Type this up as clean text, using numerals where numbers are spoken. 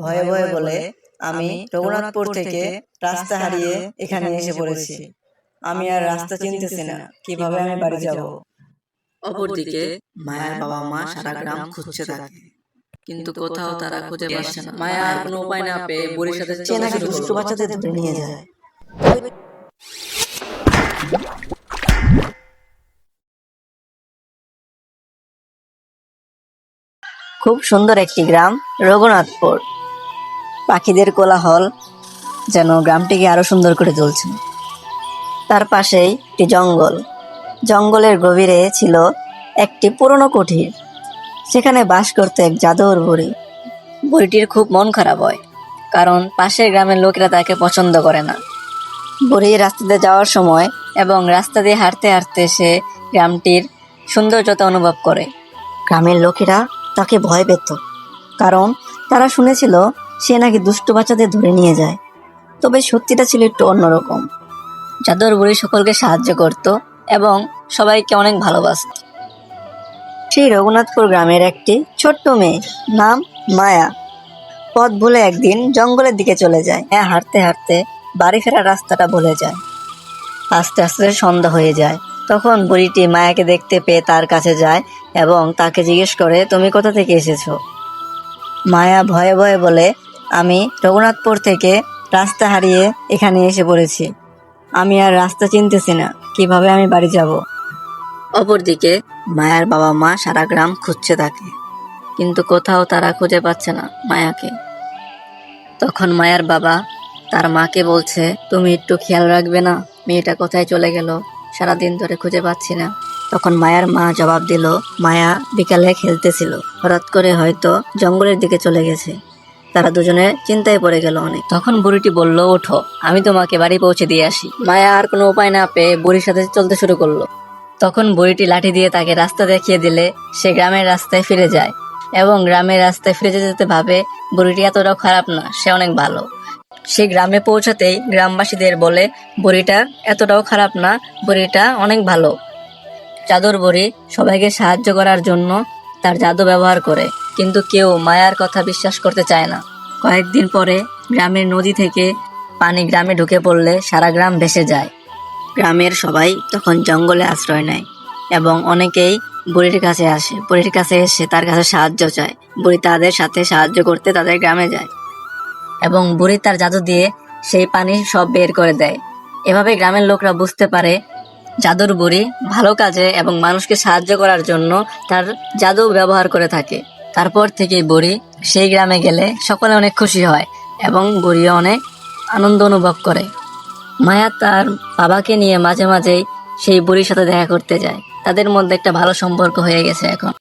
ভয়ে ভয়ে বলে, আমি রঘুনাথপুর থেকে রাস্তা হারিয়ে এখানে এসে পড়েছি। আমি আর রাস্তা চিনতেছি না, কিভাবে আমি বাড়ি যাব। অপরদিকে মায়ার বাবা মা সারা গ্রাম খুঁজছে তাকে, কিন্তু কোথাও তারা খুঁজে পাচ্ছে না। মায়া আর কোনো উপায় না পেয়ে বুড়ির সাথে সে নাকি দুষ্ট বাচ্চাদের ধরে নিয়ে যায়। খুব সুন্দর একটি গ্রাম রঘুনাথপুর। পাখিদের কোলাহল যেন গ্রামটিকে আরো সুন্দর করে তুলছে। তার পাশেই একটি জঙ্গল। জঙ্গলের গভীরে ছিল একটি পুরনো কুঠির। সেখানে বাস করত এক জাদুর বুড়ি। বুড়িটির খুব মন খারাপ হয়, কারণ পাশের গ্রামের লোকেরা তাকে পছন্দ করে না। বুড়ি রাস্তাতে যাওয়ার সময় এবং রাস্তা দিয়ে হাঁটতে হাঁটতে সে গ্রামটির সৌন্দর্যতা অনুভব করে। গ্রামের লোকেরা তাকে ভয় পেত, কারণ তারা শুনেছিল সে নাকি দুষ্ট বাচ্চাদের ধরে নিয়ে যায়। তবে সত্যিটা ছিল একটু অন্যরকম। জাদুর বুড়ি সকলকে সাহায্য করত এবং সবাইকে অনেক ভালোবাসত। সেই রঘুনাথপুর গ্রামের একটি ছোট্ট মেয়ে, নাম মায়া, পথ ভুলে একদিন জঙ্গলের দিকে চলে যায়। হাঁটতে হাঁটতে বাড়ি ফেরার রাস্তাটা ভুলে যায়। আস্তে আস্তে সন্ধ্যা হয়ে যায়। তখন বুড়িটি মায়াকে দেখতে পেয়ে তার কাছে যায় এবং তাকে জিজ্ঞেস করে, তুমি কোথা থেকে এসেছো? মায়া ভয়ে ভয়ে বলে, আমি রঘুনাথপুর থেকে রাস্তা হারিয়ে এখানে এসে পড়েছি। আমি আর রাস্তা চিনতেছি না, কিভাবে আমি বাড়ি যাব। অপরদিকে মায়ার বাবা মা সারা গ্রাম খুঁজছে তাকে, কিন্তু কোথাও তারা খুঁজে পাচ্ছে না মায়াকে। তখন মায়ার বাবা তার মাকে বলছে, তুমি একটু খেয়াল রাখবে না, মেয়েটা কোথায় চলে গেল, সারাদিন ধরে খুঁজে পাচ্ছি না। তখন মায়ার মা জবাব দিল, মায়া বিকালে খেলতেছিল, হঠাৎ করে হয়তো জঙ্গলের দিকে চলে গেছে। তারা দুজনে চিন্তায় পড়ে গেল অনেক। তখন বুড়িটি বলল, ওঠো, আমি তোমাকে বাড়ি পৌঁছে দিয়ে আসি। মায়া আর কোনো উপায় না পেয়ে বুড়ির সাথে চলতে শুরু করলো। তখন বুড়িটি লাঠি দিয়ে তাকে রাস্তা দেখিয়ে দিলে সে গ্রামের রাস্তায় ফিরে যায় এবং গ্রামের রাস্তায় ফিরে যেতে যেতে ভাবে বুড়িটি এতটাও খারাপ না, সে অনেক ভালো। সে গ্রামে পৌঁছাতেই গ্রামবাসীদের বলে, বুড়িটা এতটাও খারাপ না, বুড়িটা অনেক ভালো। জাদুর বুড়ি সবাইকে সাহায্য করার জন্য তার জাদু ব্যবহার করে, কিন্তু কেউ মায়ার কথা বিশ্বাস করতে চায় না। কয়েকদিন পরে গ্রামের নদী থেকে পানি গ্রামে ঢুকে পড়লে সারা গ্রাম ভেসে যায়। গ্রামের সবাই তখন জঙ্গলে আশ্রয় নেয় এবং অনেকেই বুড়ির কাছে আসে। বুড়ির কাছে এসে তার কাছে সাহায্য চায়। বুড়ি তাদের সাথে সাহায্য করতে তাদের গ্রামে যায় এবং বুড়ি তার জাদু দিয়ে সেই পানি সব বের করে দেয়। এভাবে গ্রামের লোকরা বুঝতে পারে জাদুর বুড়ি ভালো কাজে এবং মানুষকে সাহায্য করার জন্য তার জাদু ব্যবহার করে থাকে। তারপর থেকেই বুড়ি সেই গ্রামে গেলে সকলে অনেক খুশি হয় এবং বুড়িও অনেক আনন্দ অনুভব করে। মায়া তার বাবাকে নিয়ে মাঝে মাঝেই সেই বুড়ির সাথে দেখা করতে যায়। তাদের মধ্যে একটা ভালো সম্পর্ক হয়ে গেছে এখন।